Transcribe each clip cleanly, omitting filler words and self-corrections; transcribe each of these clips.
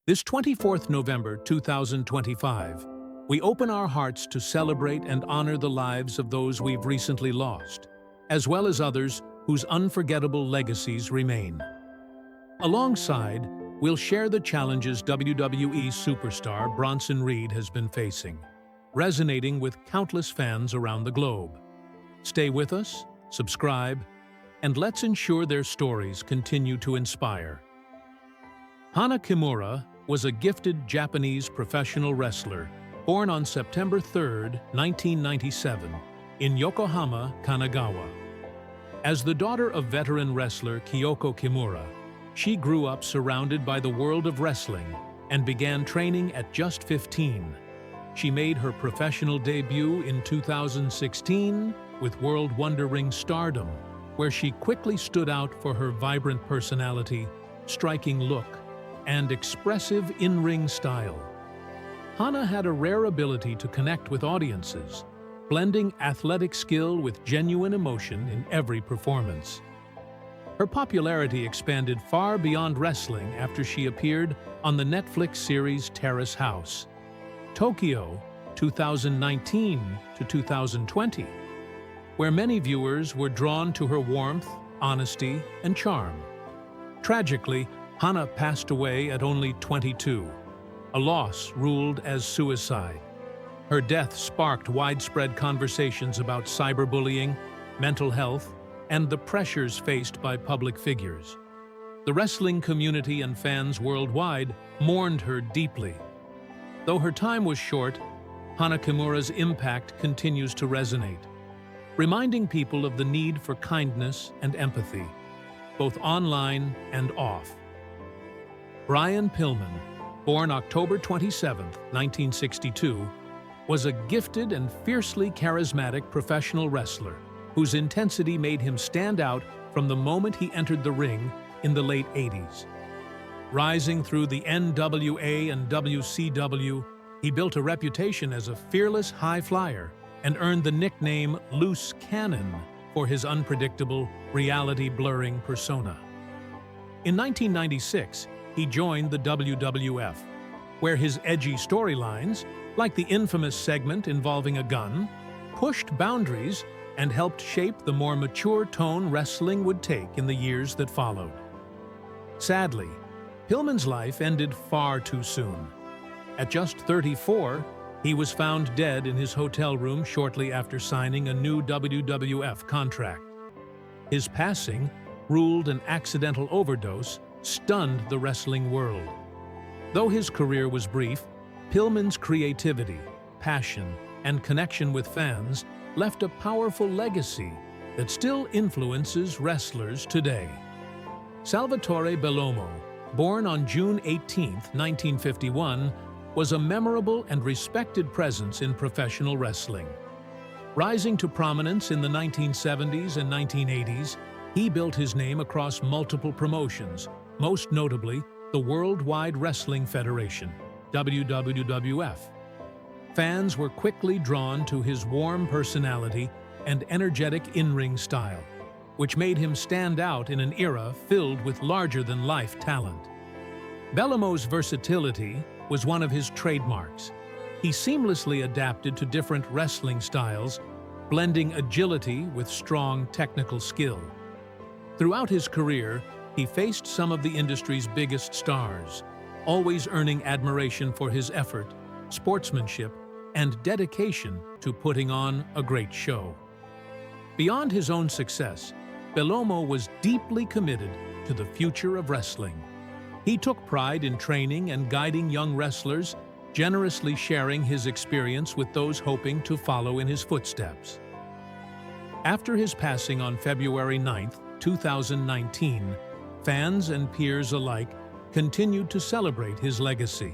This 24th November 2025, we open our hearts to celebrate and honor the lives of those we've recently lost, as well as others whose unforgettable legacies remain. Alongside, we'll share the challenges WWE superstar Bronson Reed has been facing, resonating with countless fans around the globe. Stay with us, subscribe, and let's ensure their stories continue to inspire. Hana Kimura was a gifted Japanese professional wrestler born on September 3, 1997, in Yokohama, Kanagawa. As the daughter of veteran wrestler Kyoko Kimura, she grew up surrounded by the world of wrestling and began training at just 15. She made her professional debut in 2016 with World Wonder Ring Stardom, where she quickly stood out for her vibrant personality, striking look, and expressive in-ring style. Hana had a rare ability to connect with audiences, blending athletic skill with genuine emotion in every performance. Her popularity expanded far beyond wrestling after she appeared on the Netflix series Terrace House, Tokyo 2019 to 2020, where many viewers were drawn to her warmth, honesty, and charm. Tragically, Hana passed away at only 22, a loss ruled as suicide. Her death sparked widespread conversations about cyberbullying, mental health, and the pressures faced by public figures. The wrestling community and fans worldwide mourned her deeply. Though her time was short, Hana Kimura's impact continues to resonate, reminding people of the need for kindness and empathy, both online and off. Brian Pillman, born October 27, 1962, was a gifted and fiercely charismatic professional wrestler whose intensity made him stand out from the moment he entered the ring in the late 80s. Rising through the NWA and WCW, he built a reputation as a fearless high flyer and earned the nickname Loose Cannon for his unpredictable, reality-blurring persona. In 1996, he joined the WWF, where his edgy storylines, like the infamous segment involving a gun, pushed boundaries and helped shape the more mature tone wrestling would take in the years that followed. Sadly, Pillman's life ended far too soon. At just 34, he was found dead in his hotel room shortly after signing a new WWF contract. His passing, ruled an accidental overdose, stunned the wrestling world. Though his career was brief, Pillman's creativity, passion, and connection with fans left a powerful legacy that still influences wrestlers today. Salvatore Bellomo, born on June 18, 1951, was a memorable and respected presence in professional wrestling. Rising to prominence in the 1970s and 1980s, he built his name across multiple promotions, most notably the Worldwide Wrestling Federation, WWF. Fans were quickly drawn to his warm personality and energetic in-ring style, which made him stand out in an era filled with larger-than-life talent. Bellomo's versatility was one of his trademarks. He seamlessly adapted to different wrestling styles, blending agility with strong technical skill. Throughout his career, he faced some of the industry's biggest stars, always earning admiration for his effort, sportsmanship, and dedication to putting on a great show. Beyond his own success, Bellomo was deeply committed to the future of wrestling. He took pride in training and guiding young wrestlers, generously sharing his experience with those hoping to follow in his footsteps. After his passing on February 9, 2019, fans and peers alike continued to celebrate his legacy.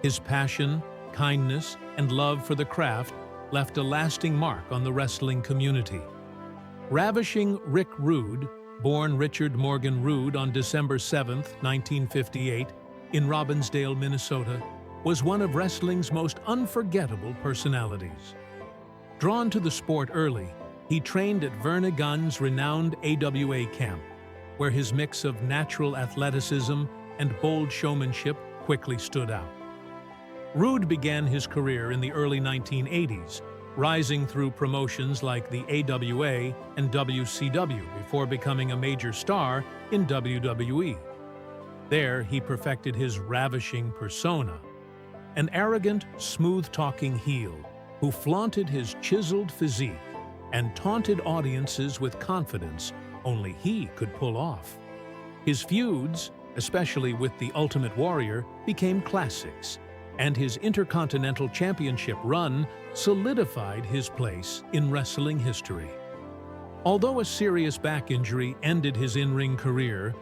His passion, kindness, and love for the craft left a lasting mark on the wrestling community. Ravishing Rick Rude, born Richard Morgan Rude on December 7, 1958, in Robbinsdale, Minnesota, was one of wrestling's most unforgettable personalities. Drawn to the sport early, he trained at Verna Gunn's renowned AWA camp, where his mix of natural athleticism and bold showmanship quickly stood out. Rude began his career in the early 1980s, rising through promotions like the AWA and WCW before becoming a major star in WWE. There, he perfected his ravishing persona, an arrogant, smooth-talking heel who flaunted his chiseled physique and taunted audiences with confidence only he could pull off. His feuds, especially with the Ultimate Warrior, became classics, and his Intercontinental Championship run solidified his place in wrestling history. Although a serious back injury ended his in-ring career,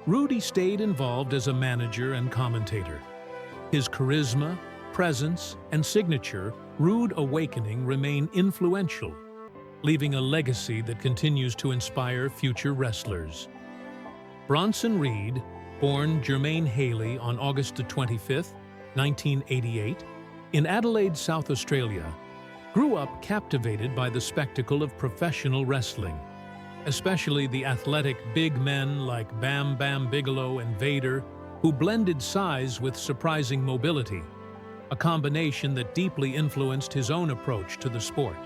Rudy stayed involved as a manager and commentator. His charisma, presence, and signature, Rude Awakening, remain influential, leaving a legacy that continues to inspire future wrestlers. Bronson Reed, born Jermaine Haley on August 25, 1988, in Adelaide, South Australia, grew up captivated by the spectacle of professional wrestling, especially the athletic big men like Bam Bam Bigelow and Vader, who blended size with surprising mobility, a combination that deeply influenced his own approach to the sport.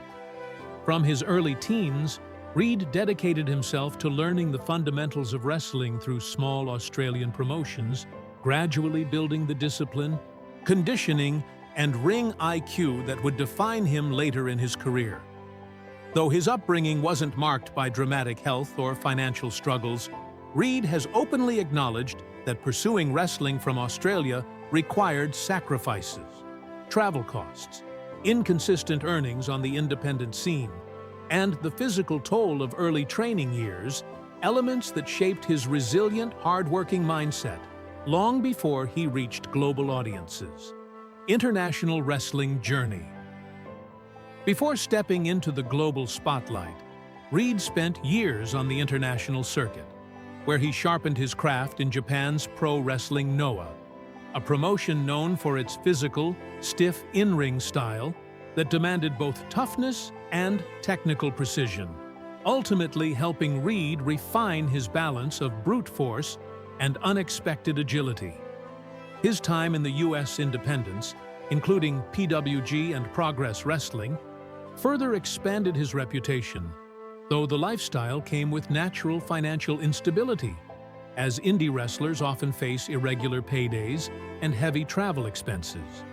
From his early teens, Reed dedicated himself to learning the fundamentals of wrestling through small Australian promotions, gradually building the discipline, conditioning, and ring IQ that would define him later in his career. Though his upbringing wasn't marked by dramatic health or financial struggles, Reed has openly acknowledged that pursuing wrestling from Australia required sacrifices, travel costs, inconsistent earnings on the independent scene, and the physical toll of early training years, elements that shaped his resilient, hard-working mindset long before he reached global audiences. International Wrestling Journey. Before stepping into the global spotlight, Reed spent years on the international circuit, where he sharpened his craft in Japan's Pro Wrestling Noah, a promotion known for its physical, stiff in-ring style that demanded both toughness and technical precision, ultimately helping Reed refine his balance of brute force and unexpected agility. His time in the U.S. independents, including PWG and Progress Wrestling, further expanded his reputation, though the lifestyle came with natural financial instability, as indie wrestlers often face irregular paydays and heavy travel expenses.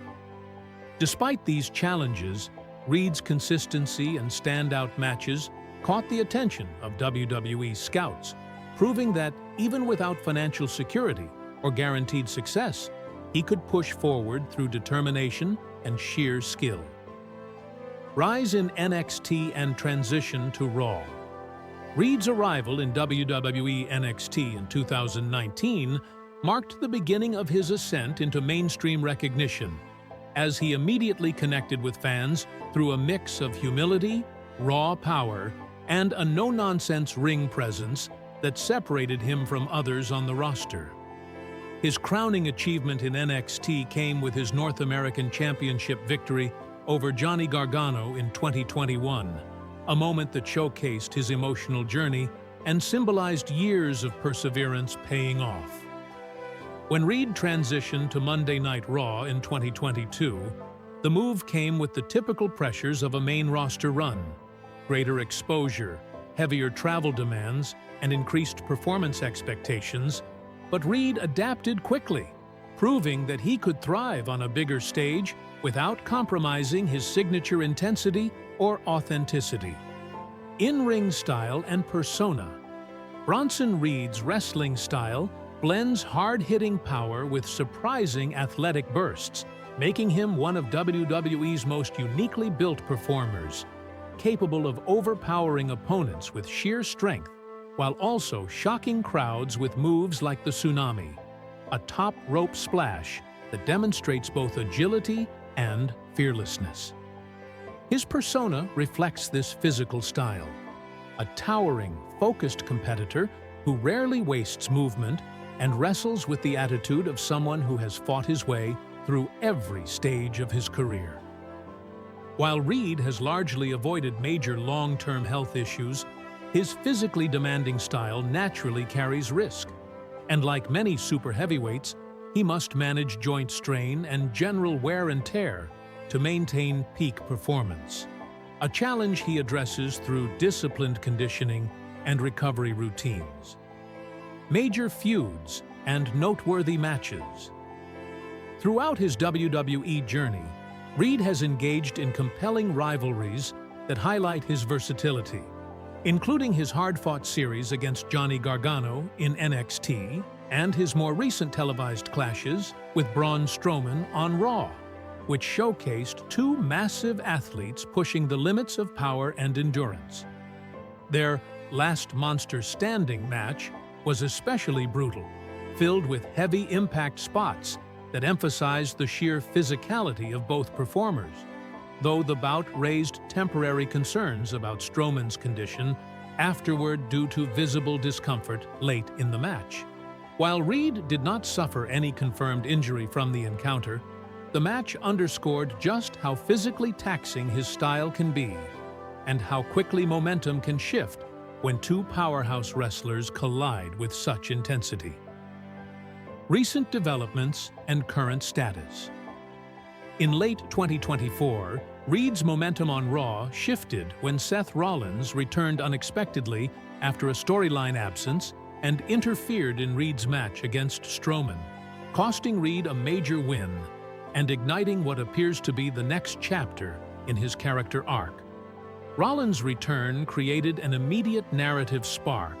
Despite these challenges, Reed's consistency and standout matches caught the attention of WWE scouts, proving that even without financial security or guaranteed success, he could push forward through determination and sheer skill. Rise in NXT and transition to Raw. Reed's arrival in WWE NXT in 2019 marked the beginning of his ascent into mainstream recognition, as he immediately connected with fans through a mix of humility, raw power, and a no-nonsense ring presence that separated him from others on the roster. His crowning achievement in NXT came with his North American Championship victory over Johnny Gargano in 2021, a moment that showcased his emotional journey and symbolized years of perseverance paying off. When Reed transitioned to Monday Night Raw in 2022, the move came with the typical pressures of a main roster run: greater exposure, heavier travel demands, and increased performance expectations, but Reed adapted quickly, proving that he could thrive on a bigger stage without compromising his signature intensity or authenticity. In-ring style and persona. Bronson Reed's wrestling style blends hard-hitting power with surprising athletic bursts, making him one of WWE's most uniquely built performers, capable of overpowering opponents with sheer strength, while also shocking crowds with moves like the tsunami, a top rope splash that demonstrates both agility and fearlessness. His persona reflects this physical style, a towering, focused competitor who rarely wastes movement and wrestles with the attitude of someone who has fought his way through every stage of his career. While Reed has largely avoided major long-term health issues, his physically demanding style naturally carries risk, and like many super heavyweights, he must manage joint strain and general wear and tear to maintain peak performance, a challenge he addresses through disciplined conditioning and recovery routines. Major feuds and noteworthy matches. Throughout his WWE journey, Reed has engaged in compelling rivalries that highlight his versatility, including his hard-fought series against Johnny Gargano in NXT and his more recent televised clashes with Braun Strowman on Raw, which showcased two massive athletes pushing the limits of power and endurance. Their Last Monster Standing match was especially brutal, filled with heavy impact spots that emphasized the sheer physicality of both performers, though the bout raised temporary concerns about Strowman's condition afterward due to visible discomfort late in the match. While Reed did not suffer any confirmed injury from the encounter, the match underscored just how physically taxing his style can be and how quickly momentum can shift when two powerhouse wrestlers collide with such intensity. Recent developments and current status. In late 2024, Reed's momentum on Raw shifted when Seth Rollins returned unexpectedly after a storyline absence and interfered in Reed's match against Strowman, costing Reed a major win and igniting what appears to be the next chapter in his character arc. Rollins' return created an immediate narrative spark,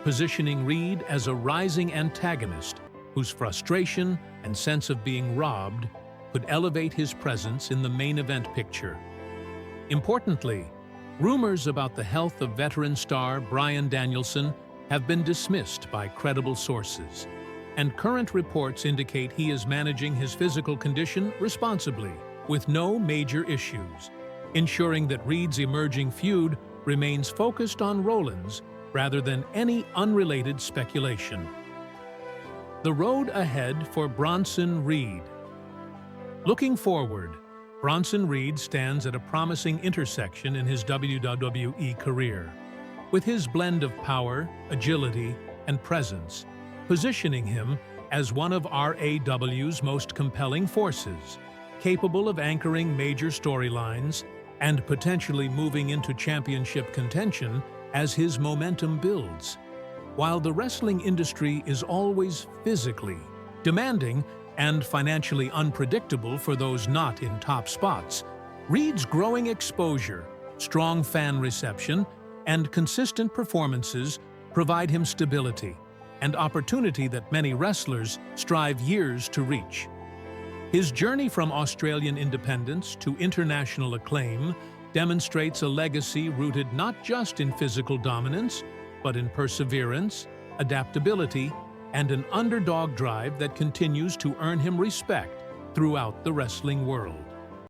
positioning Reed as a rising antagonist whose frustration and sense of being robbed could elevate his presence in the main event picture. Importantly, rumors about the health of veteran star Bryan Danielson have been dismissed by credible sources, and current reports indicate he is managing his physical condition responsibly, with no major issues, ensuring that Reed's emerging feud remains focused on Rollins rather than any unrelated speculation. The road ahead for Bronson Reed. Looking forward, Bronson Reed stands at a promising intersection in his WWE career, with his blend of power, agility, and presence, positioning him as one of RAW's most compelling forces, capable of anchoring major storylines and potentially moving into championship contention as his momentum builds. While the wrestling industry is always physically demanding and financially unpredictable for those not in top spots, Reed's growing exposure, strong fan reception, and consistent performances provide him stability and opportunity that many wrestlers strive years to reach. His journey from Australian independence to international acclaim demonstrates a legacy rooted not just in physical dominance, but in perseverance, adaptability, and an underdog drive that continues to earn him respect throughout the wrestling world.